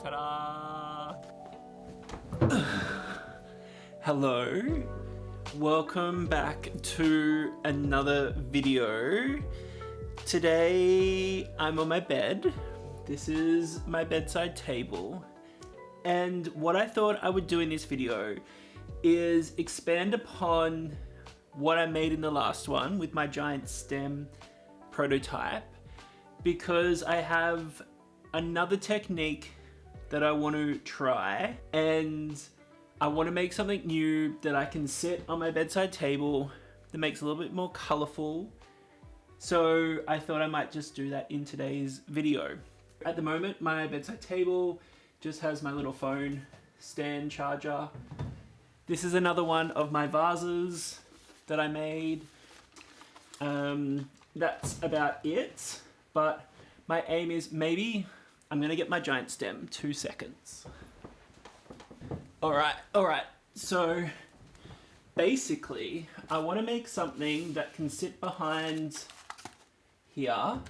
Ta-da! Hello, welcome back to another video. Today I'm on my bed. This is my bedside table, and what I thought I would do in this video is expand upon what I made in the last one with my giant stem prototype, because I have another technique that I want to try, and I want to make something new that I can sit on my bedside table that makes a little bit more colorful. So I thought I might just do that in today's video. At the moment, my bedside table just has my little phone stand charger. This is another one of my vases that I made. That's about it, but my aim is maybe I'm gonna get my giant stem. 2 seconds. All right. So basically, I want to make something that can sit behind here.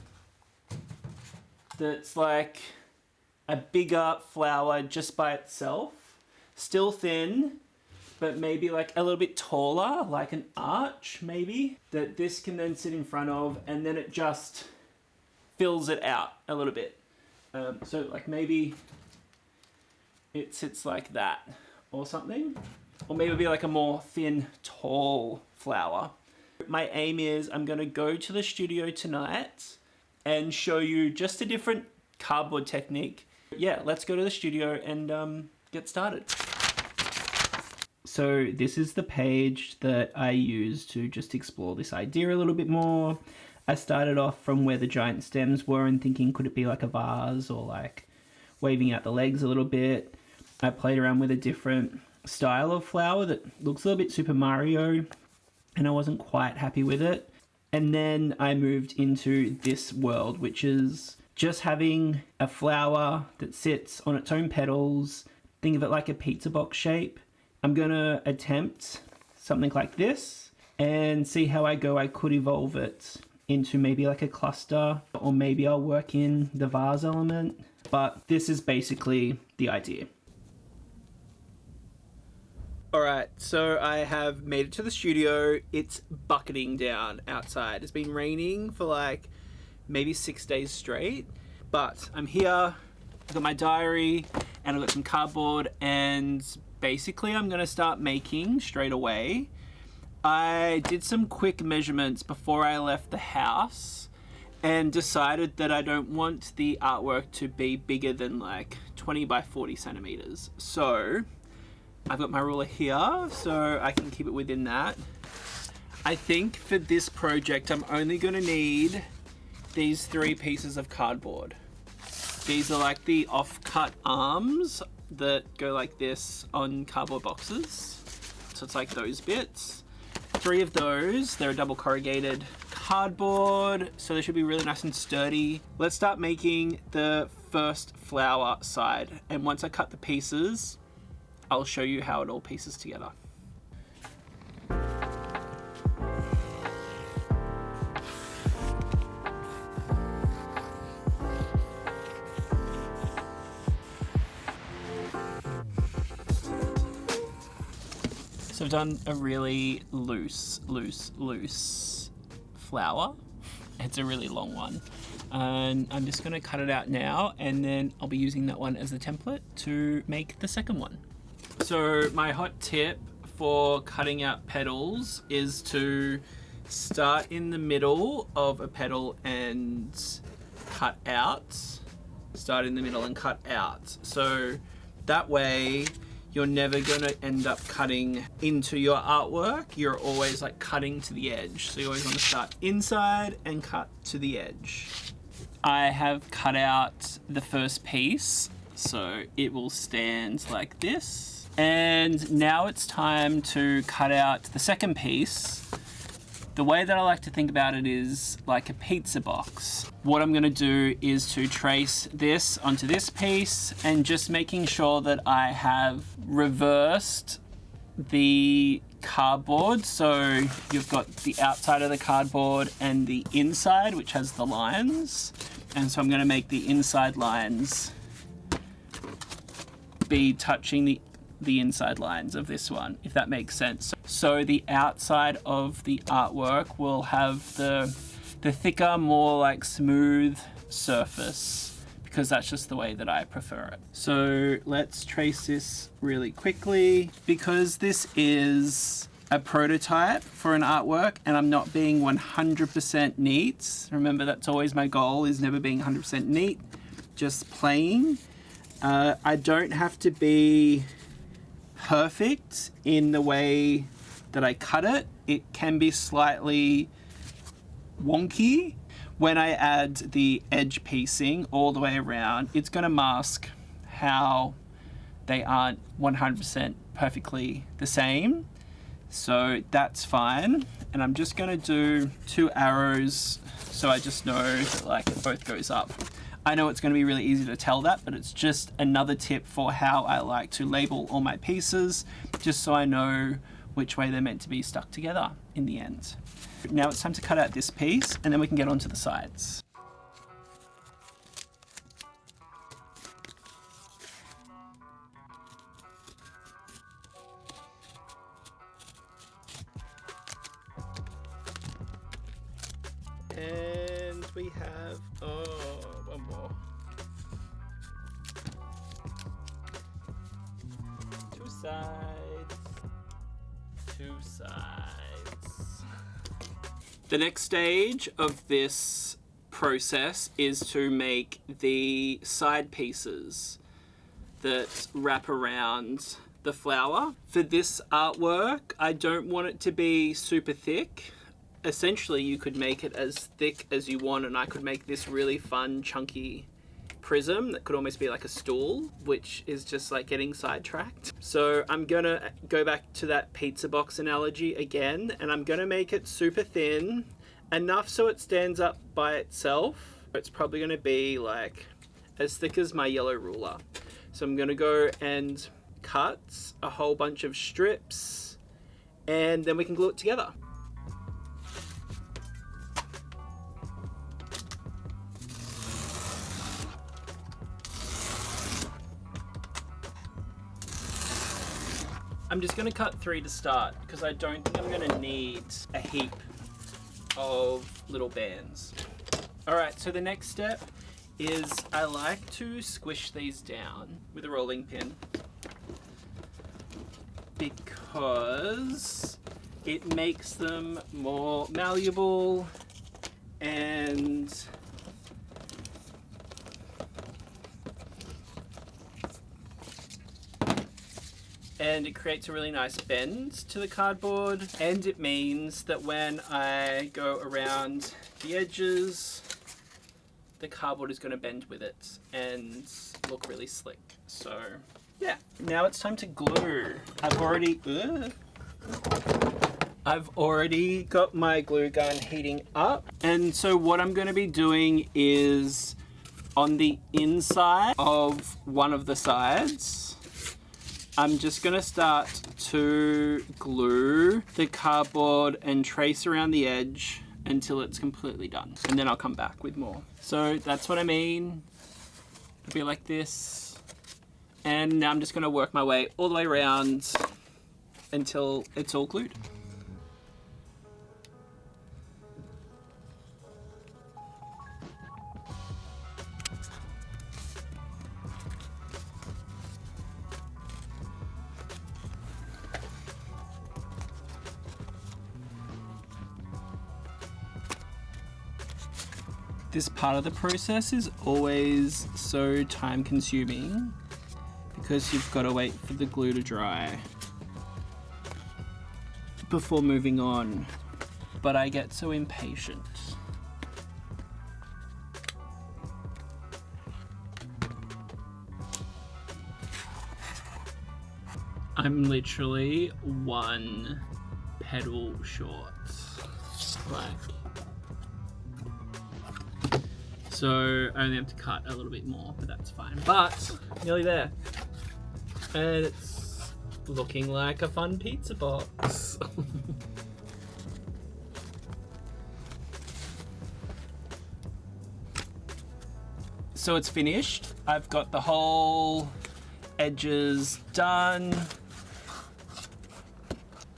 That's like a bigger flower just by itself, still thin, but maybe like a little bit taller, like an arch maybe, that this can then sit in front of, and then it just fills it out a little bit. So like maybe it sits like that or something, or maybe it'll be like a more thin, tall flower. My aim is I'm gonna go to the studio tonight and show you just a different cardboard technique. Yeah, let's go to the studio and get started. So this is the page that I used to just explore this idea a little bit more. I started off from where the giant stems were and thinking, could it be like a vase or like waving out the legs a little bit. I played around with a different style of flower that looks a little bit Super Mario, and I wasn't quite happy with it. And then I moved into this world, which is just having a flower that sits on its own petals. Think of it like a pizza box shape. I'm gonna attempt something like this and see how I go. I could evolve it into maybe like a cluster, or maybe I'll work in the vase element, but this is basically the idea. All right, so I have made it to the studio. It's bucketing down outside. It's been raining for like maybe 6 days straight, but I'm here. I've got my diary and I've got some cardboard, and basically I'm gonna start making straight away. I did some quick measurements before I left the house and decided that I don't want the artwork to be bigger than like 20 by 40 centimeters. So I've got my ruler here so I can keep it within that. I think for this project I'm only going to need these 3 pieces of cardboard. These are like the off-cut arms that go like this on cardboard boxes. So it's like those bits. 3 of those. They're a double corrugated cardboard, so they should be really nice and sturdy. Let's start making the first flower side, and once I cut the pieces, I'll show you how it all pieces together. So I've done a really loose flower. It's a really long one. And I'm just gonna cut it out now, and then I'll be using that one as the template to make the second one. So my hot tip for cutting out petals is to start in the middle of a petal and cut out. Start in the middle and cut out. So that way, you're never gonna end up cutting into your artwork. You're always like cutting to the edge. So you always wanna start inside and cut to the edge. I have cut out the first piece, so it will stand like this. And now it's time to cut out the second piece. The way that I like to think about it is like a pizza box. What I'm gonna do is to trace this onto this piece, and just making sure that I have reversed the cardboard. So you've got the outside of the cardboard and the inside, which has the lines. And so I'm gonna make the inside lines be touching the inside lines of this one, if that makes sense. So the outside of the artwork will have the thicker, more like smooth surface, because that's just the way that I prefer it. So let's trace this really quickly. Because this is a prototype for an artwork and I'm not being 100% neat, remember that's always my goal, is never being 100% neat, just playing. I don't have to be perfect in the way that I cut it. It can be slightly wonky. When I add the edge piecing all the way around, it's going to mask how they aren't 100% perfectly the same. So that's fine. And I'm just going to do 2 arrows so I just know that like it both goes up. I know it's going to be really easy to tell that, but it's just another tip for how I like to label all my pieces, just so I know which way they're meant to be stuck together in the end. Now it's time to cut out this piece and then we can get onto the sides. And we have, one more. 2 sides. 2 sides. The next stage of this process is to make the side pieces that wrap around the flower. For this artwork, I don't want it to be super thick. Essentially, you could make it as thick as you want, and I could make this really fun, chunky prism that could almost be like a stool, which is just like getting sidetracked. So I'm gonna go back to that pizza box analogy again, and I'm gonna make it super thin, enough so it stands up by itself. It's probably gonna be like as thick as my yellow ruler. So I'm gonna go and cut a whole bunch of strips, and then we can glue it together. I'm just going to cut 3 to start because I don't think I'm going to need a heap of little bands. Alright, so the next step is I like to squish these down with a rolling pin because it makes them more malleable and it creates a really nice bend to the cardboard, and it means that when I go around the edges, the cardboard is going to bend with it and look really slick. So yeah, now it's time to glue. I've already got my glue gun heating up, and so what I'm going to be doing is on the inside of one of the sides, I'm just going to start to glue the cardboard and trace around the edge until it's completely done. And then I'll come back with more. So that's what I mean. It'll be like this. And now I'm just going to work my way all the way around until it's all glued. This part of the process is always so time consuming because you've got to wait for the glue to dry before moving on, but I get so impatient. I'm literally 1 pedal short. So I only have to cut a little bit more, but that's fine. But nearly there. And it's looking like a fun pizza box. So it's finished. I've got the whole edges done.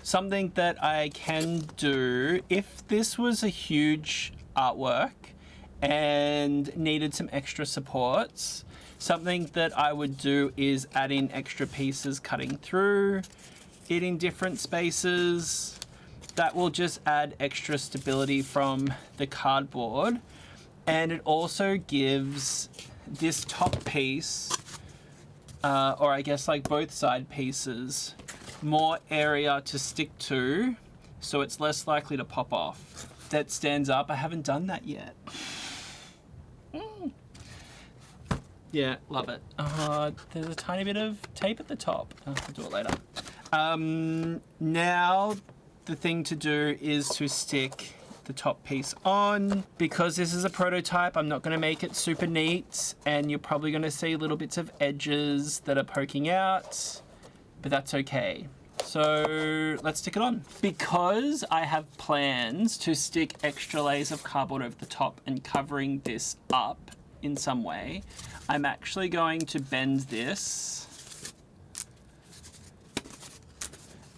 Something that I can do, if this was a huge artwork and needed some extra supports, something that I would do is add in extra pieces cutting through it in different spaces. That will just add extra stability from the cardboard. And it also gives this top piece, or I guess like both side pieces, more area to stick to, so it's less likely to pop off. That stands up. I haven't done that yet. Yeah, love it. There's a tiny bit of tape at the top. I'll do it later. Now the thing to do is to stick the top piece on. Because this is a prototype, I'm not going to make it super neat, and you're probably going to see little bits of edges that are poking out, but that's okay. So let's stick it on. Because I have plans to stick extra layers of cardboard over the top and covering this up in some way, I'm actually going to bend this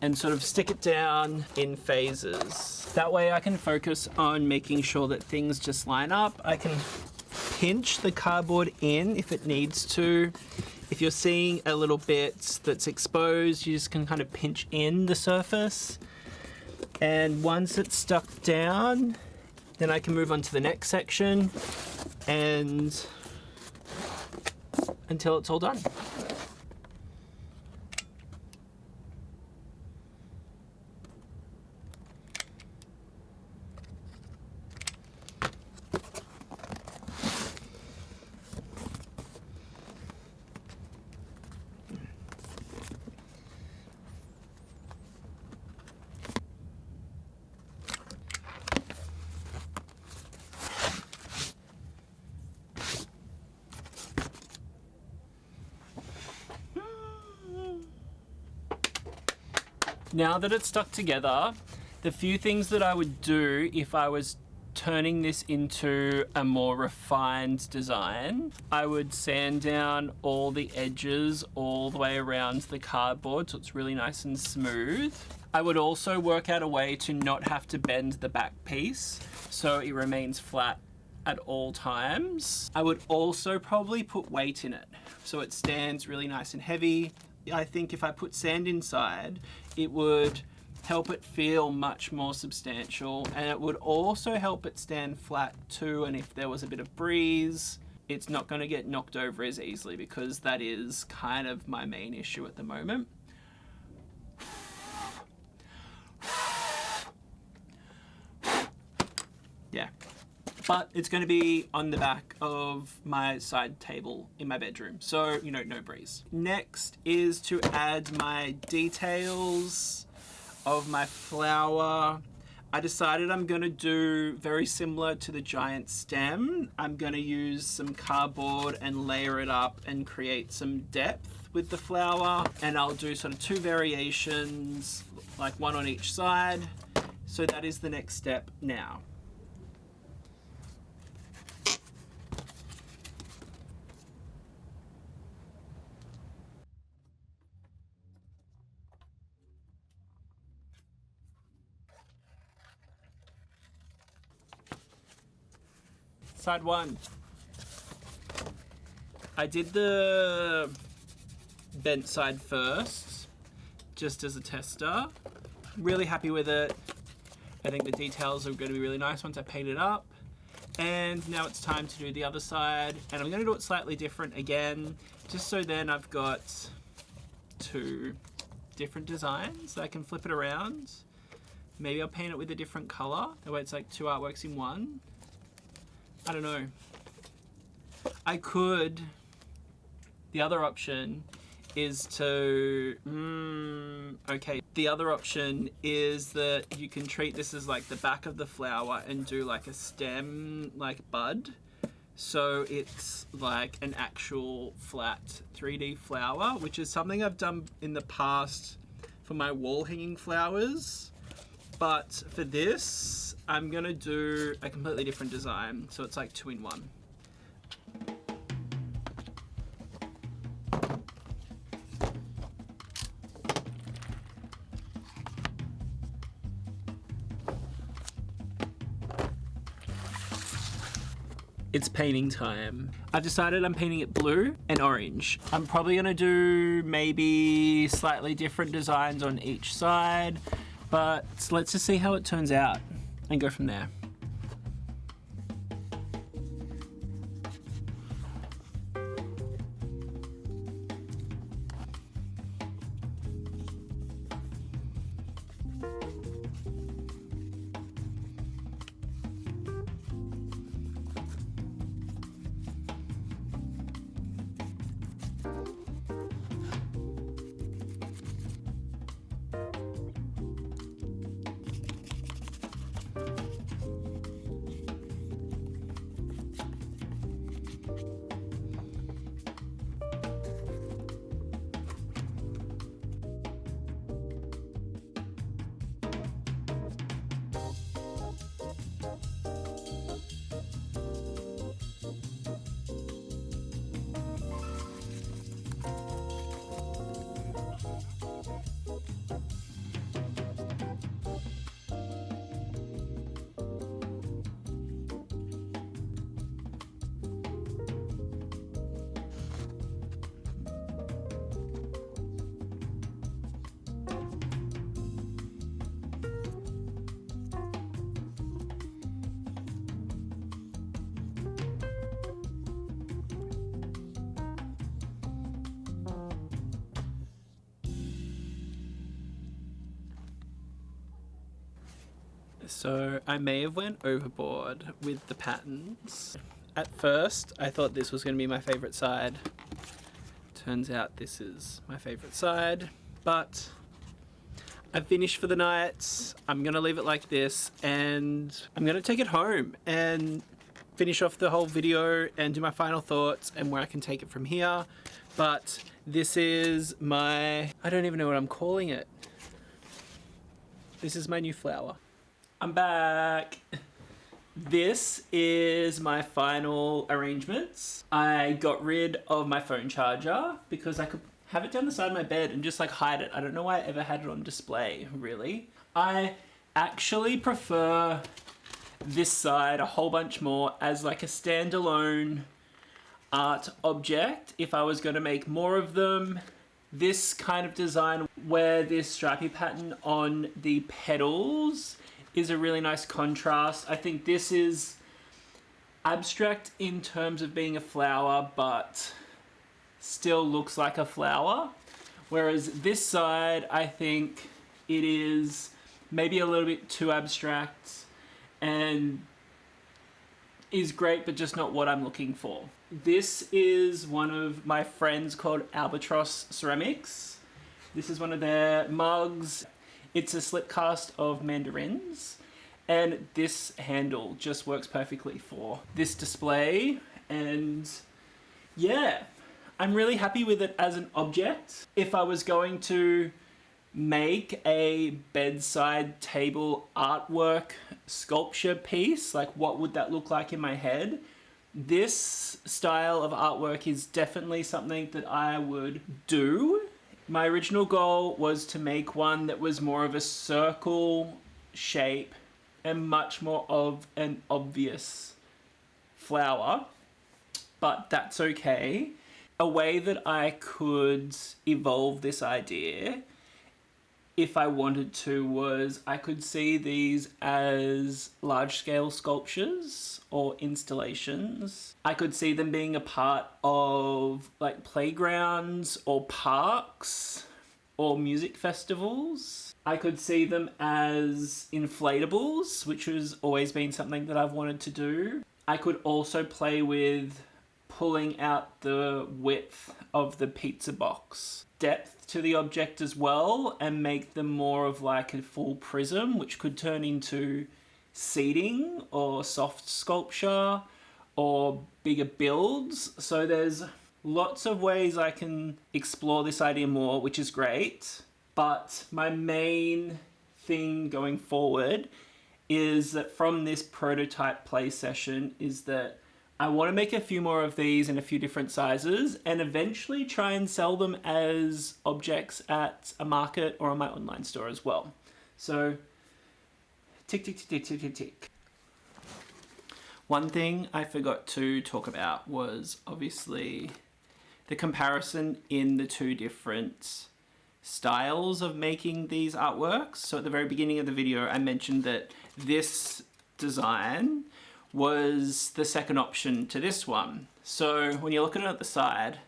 and sort of stick it down in phases. That way I can focus on making sure that things just line up. I can pinch the cardboard in if it needs to. If you're seeing a little bit that's exposed, you just can kind of pinch in the surface. And once it's stuck down, then I can move on to the next section and until it's all done. Now that it's stuck together, the few things that I would do if I was turning this into a more refined design, I would sand down all the edges all the way around the cardboard so it's really nice and smooth. I would also work out a way to not have to bend the back piece so it remains flat at all times. I would also probably put weight in it so it stands really nice and heavy. I think if I put sand inside, it would help it feel much more substantial, and it would also help it stand flat too, and if there was a bit of breeze, it's not going to get knocked over as easily, because that is kind of my main issue at the moment. Yeah. But it's going to be on the back of my side table in my bedroom, so, you know, no breeze. Next is to add my details of my flower. I decided I'm going to do very similar to the giant stem. I'm going to use some cardboard and layer it up and create some depth with the flower, and I'll do sort of two variations, like one on each side. So that is the next step now. Side one. I did the bent side first, just as a tester. Really happy with it. I think the details are going to be really nice once I paint it up. And now it's time to do the other side. And I'm going to do it slightly different again, just so then I've got two different designs. I can flip it around. Maybe I'll paint it with a different color. That way it's like two artworks in one. I don't know. I could, the other option is to, okay. The other option is that you can treat this as like the back of the flower and do like a stem, like bud. So it's like an actual flat 3D flower, which is something I've done in the past for my wall hanging flowers. But for this, I'm gonna do a completely different design. So it's like 2-in-1. it's painting time. I've decided I'm painting it blue and orange. I'm probably gonna do maybe slightly different designs on each side, but let's just see how it turns out and go from there. So I may have went overboard with the patterns. At first, I thought this was going to be my favorite side. Turns out this is my favorite side, but I've finished for the night. I'm going to leave it like this, and I'm going to take it home and finish off the whole video and do my final thoughts and where I can take it from here. But this is my, I don't even know what I'm calling it. This is my new flower. I'm back. This is my final arrangements. I got rid of my phone charger because I could have it down the side of my bed and just like hide it. I don't know why I ever had it on display, really. I actually prefer this side a whole bunch more as like a standalone art object. If I was going to make more of them, this kind of design where this stripy pattern on the petals is a really nice contrast. I think this is abstract in terms of being a flower, but still looks like a flower. Whereas this side, I think it is maybe a little bit too abstract and is great, but just not what I'm looking for. This is one of my friends called Albatross Ceramics. This is one of their mugs. It's a slip cast of mandarins, and this handle just works perfectly for this display. And yeah, I'm really happy with it as an object. If I was going to make a bedside table artwork sculpture piece, like what would that look like in my head? This style of artwork is definitely something that I would do. My original goal was to make one that was more of a circle shape and much more of an obvious flower, but that's okay. A way that I could evolve this idea, if I wanted to, was I could see these as large-scale sculptures or installations. I could see them being a part of like playgrounds or parks or music festivals. I could see them as inflatables, which has always been something that I've wanted to do. I could also play with pulling out the width of the pizza box, depth to the object as well, and make them more of like a full prism, which could turn into seating or soft sculpture or bigger builds. So there's lots of ways I can explore this idea more, which is great. But my main thing going forward is that from this prototype play session is that I want to make a few more of these in a few different sizes and eventually try and sell them as objects at a market or on my online store as well. So tick, tick, tick, tick, tick, tick, tick. One thing I forgot to talk about was obviously the comparison in the two different styles of making these artworks. So at the very beginning of the video, I mentioned that this design was the second option to this one. So when you look at it at the side,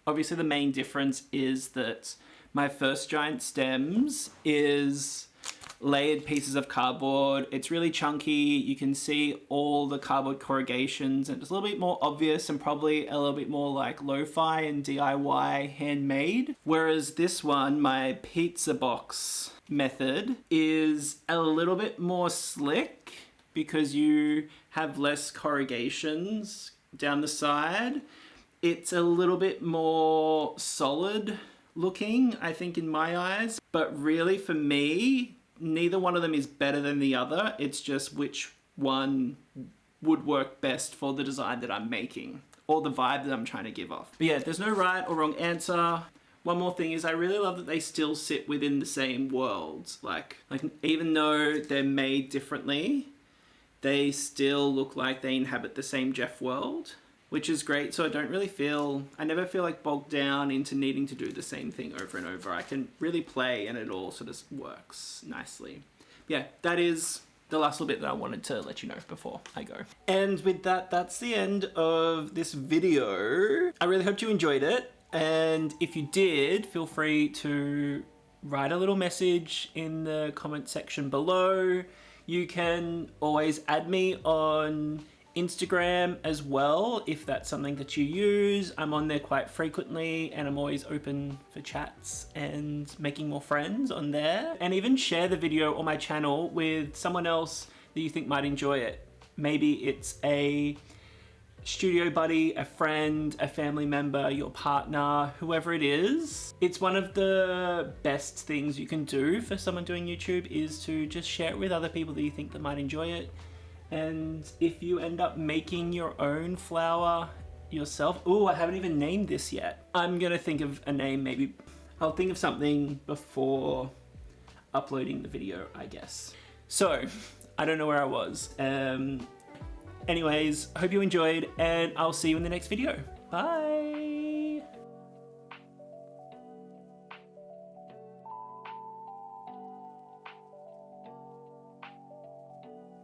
obviously the main difference is that my first giant stems is layered pieces of cardboard. It's really chunky. You can see all the cardboard corrugations, and it's a little bit more obvious and probably a little bit more like lo-fi and DIY handmade. Whereas this one, my pizza box method, is a little bit more slick because you have less corrugations down the side. It's a little bit more solid looking, I think, in my eyes. But really for me, neither one of them is better than the other. It's just which one would work best for the design that I'm making or the vibe that I'm trying to give off. But yeah, there's no right or wrong answer. One more thing is I really love that they still sit within the same world. Like even though they're made differently, they still look like they inhabit the same Jeff world, which is great. So I never feel like bogged down into needing to do the same thing over and over. I can really play and it all sort of works nicely. Yeah, that is the last little bit that I wanted to let you know before I go. And with that, that's the end of this video. I really hope you enjoyed it. And if you did, feel free to write a little message in the comment section below. You can always add me on Instagram as well if that's something that you use. I'm on there quite frequently and I'm always open for chats and making more friends on there. And even share the video or my channel with someone else that you think might enjoy it. Maybe it's a studio buddy, a friend, a family member, your partner, whoever it is. It's one of the best things you can do for someone doing YouTube is to just share it with other people that you think that might enjoy it. And if you end up making your own flower yourself, oh, I haven't even named this yet. I'm gonna think of a name, maybe. I'll think of something before uploading the video, I guess. So, I don't know where I was. Anyways, hope you enjoyed and I'll see you in the next video. Bye.